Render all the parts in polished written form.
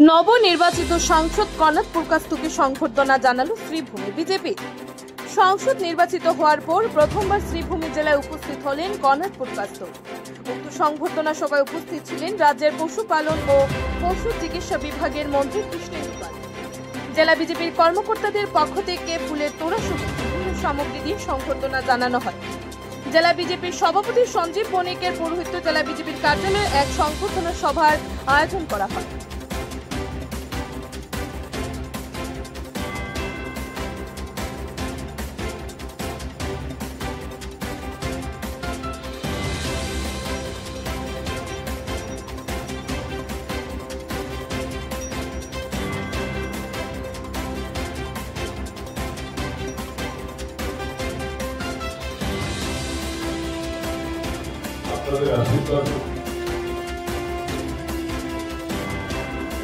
নবনির্বাচিত সাংসদ কনাথ পুরকাস্তকে সংবর্ধনা জানালো শ্রীভূমি বিজেপি। সংসদ নির্বাচিত হওয়ার পর প্রথমবার শ্রীভূমি জেলায় উপস্থিত হলেন কনাথ পুরকাস্ত। উক্ত সংবর্ধনা সভায় উপস্থিত ছিলেন রাজ্যের পশুপালন ও পশু চিকিৎসা বিভাগের মন্ত্রী কৃষ্ণেন্দু পাল। জেলা বিজেপির কর্মকর্তাদের পক্ষ থেকে ফুলের তোড়া সহ বিভিন্ন সামগ্রী দিয়ে সংবর্ধনা জানানো হয়। জেলা বিজেপির সভাপতি সঞ্জীব বণিকের পৌরোহিত্যে জেলা বিজেপির কার্যালয়ে এক সংবর্ধনা সভার আয়োজন করা হয়।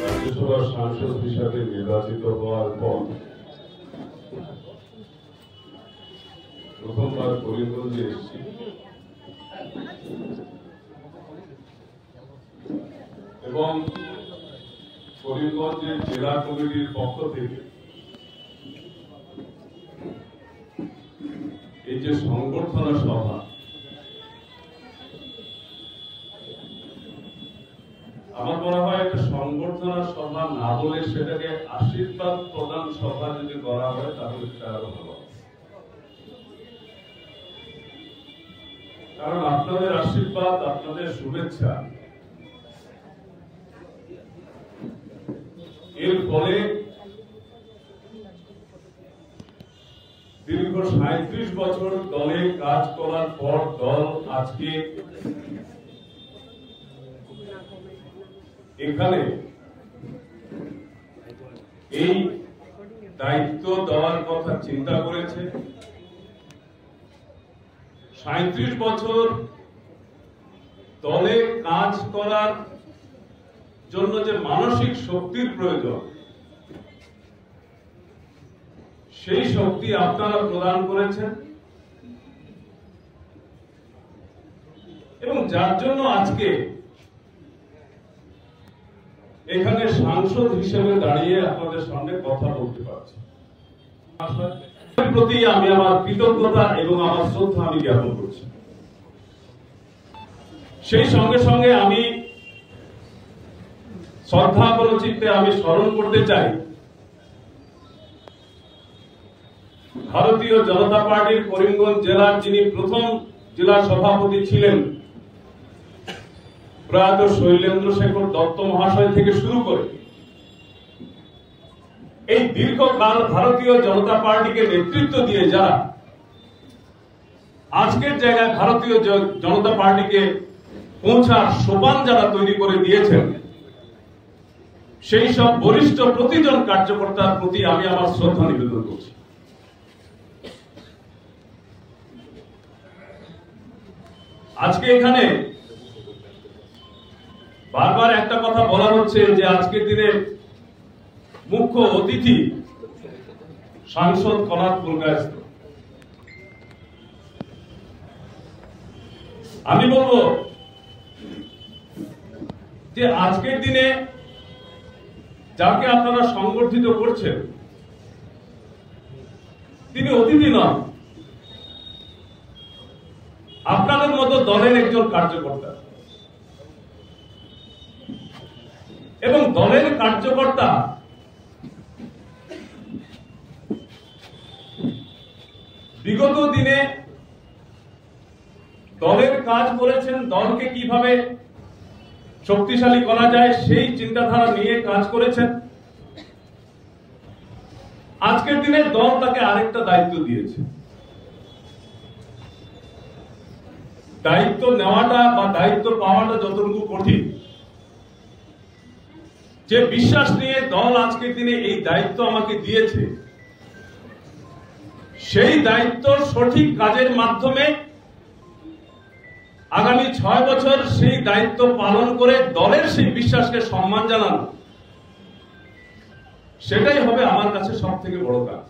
রাজ্যসভার সাংসদ হিসাবে নির্বাচিত হওয়ার পর প্রথমবার করিমগঞ্জে এসেছি এবং করিমগঞ্জের জেলা কমিটির পক্ষ থেকে এই যে সংবর্ধনা সভা, আমার মনে হয় একটা সংবর্ধনা সভা না বলে সেটাকে আশীর্বাদ প্রদান সভা যদি করা হয় তাহলে সেটা আরো ভালো। কারণ আপনাদের আশীর্বাদ, আপনাদের শুভেচ্ছা, এর ফলে দীর্ঘ ৩৭ বছর দলে কাজ করার পর দল আজকে এখানে এই দায়িত্ব দেওয়ার কথা চিন্তা করেছে। ৩৭ বছর দলে কাজ করার জন্য যে মানসিক শক্তির প্রয়োজন, সেই শক্তি আপনারা প্রদান করেছেন এবং যার জন্য আজকে এখানে সাংসদ হিসেবে দাঁড়িয়ে আপনাদের সামনে কথা বলতে পারছি। প্রতি আমি আমার কৃতজ্ঞতা এবং আমার শ্রদ্ধা আমি জ্ঞাপন করছি। সেই সঙ্গে সঙ্গে আমি শ্রদ্ধাপর চিত্তে আমি স্মরণ করতে চাই ভারতীয় জনতা পার্টির করিমগঞ্জ জেলার যিনি প্রথম জেলা সভাপতি ছিলেন প্রয়াত শৈলেন্দ্র শেখর দত্ত মহাশয় থেকে শুরু করে এই দীর্ঘকাল ভারতীয় জনতা পার্টিকে নেতৃত্ব দিয়ে যারা আজকের জায়গায় ভারতীয় জনতা পার্টিকে পৌঁছার সোপান যারা তৈরি করে দিয়েছেন, সেই সব বরিষ্ঠ প্রতিজন কার্যকর্তার প্রতি আমি আমার শ্রদ্ধা নিবেদন করছি। আজকে এখানে বারবার একটা কথা বলা হচ্ছে যে আজকের দিনে মুখ্য অতিথি সাংসদ কনাথ পুরকাস্ত। আমি বলবো যে আজকের দিনে যাকে আপনারা সংগঠিত করছেন তিনি অতিথি নন, আপনাদের মতো দলের একজন কার্যকর্তা এবং দলের কার্যকর্তা বিগত দিনে দলের কাজ করেছেন, দলকে কিভাবে শক্তিশালী করা যায় সেই চিন্তাধারা নিয়ে কাজ করেছেন। আজকের দিনে দল তাকে আরেকটা দায়িত্ব দিয়েছে। দায়িত্ব নেওয়াটা বা দায়িত্ব পাওয়াটা যতটুকু কঠিন, যে বিশ্বাস নিয়ে দল আজকের দিনে এই দায়িত্ব আমাকে দিয়েছে, সেই দায়িত্ব সঠিক কাজের মাধ্যমে আগামী ৬ বছর সেই দায়িত্ব পালন করে দলের সেই বিশ্বাসকে সম্মান জানানো, সেটাই হবে আমার কাছে সব থেকে বড় কাজ।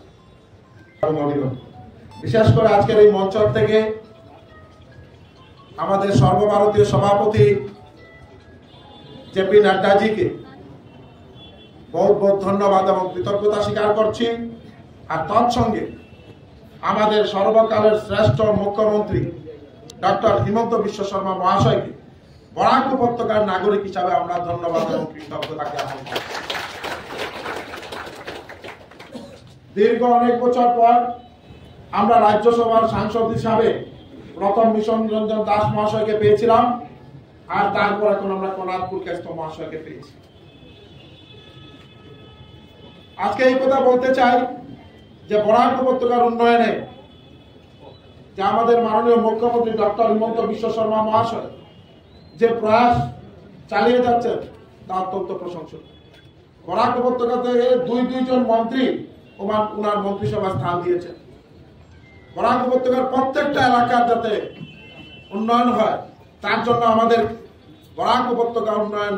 বিশেষ করে আজকের এই মঞ্চ থেকে আমাদের সর্বভারতীয় সভাপতি জেপি নাড্ডা জিকে বহুত বহুত ধন্যবাদ এবং কৃতজ্ঞতা স্বীকার করছি। আর তৎসঙ্গে আমাদের সর্বকালের শ্রেষ্ঠ মুখ্যমন্ত্রী ডক্টর হিমন্ত বিশ্ব শর্মা মহাশয়কে বরাক উপত্যকার নাগরিক হিসাবে আমরা ধন্যবাদ এবং কৃতজ্ঞতা জ্ঞাপন করি। দীর্ঘ অনেক বছর পর আমরা রাজ্যসভার সাংসদ হিসাবে প্রথম মিশন রঞ্জন দাস মহাশয়কে পেয়েছিলাম, আর তারপর এখন আমরা কনাথপুর কেষ্ট মহাশয়কে পেয়েছি। আজকে এই কথা বলতে চাই যে বরাক উপত্যকার উন্নয়নে যে আমাদের মাননীয় মুখ্যমন্ত্রী ডক্টর হিমন্ত বিশ্ব শর্মা মহাশয় যে প্রয়াস চালিয়ে যাচ্ছেন তা অত্যন্ত প্রশংসনীয়। বরাক উপত্যকা থেকে দুইজন মন্ত্রী ওনার মন্ত্রিসভা স্থান দিয়েছেন। বরাক উপত্যকার প্রত্যেকটা এলাকার যাতে উন্নয়ন হয় তার জন্য আমাদের বরাক উপত্যকা উন্নয়ন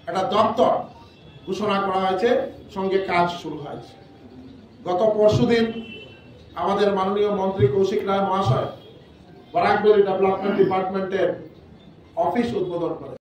একটা দপ্তর ঘোষণা করা হয়েছে, সঙ্গে কাজ শুরু হয়েছে। গত পরশুদিন আমাদের মাননীয় মন্ত্রী কৌশিক রায় মহাশয় বরাক ভ্যালি ডেভেলপমেন্ট ডিপার্টমেন্টের অফিস উদ্বোধন করেন।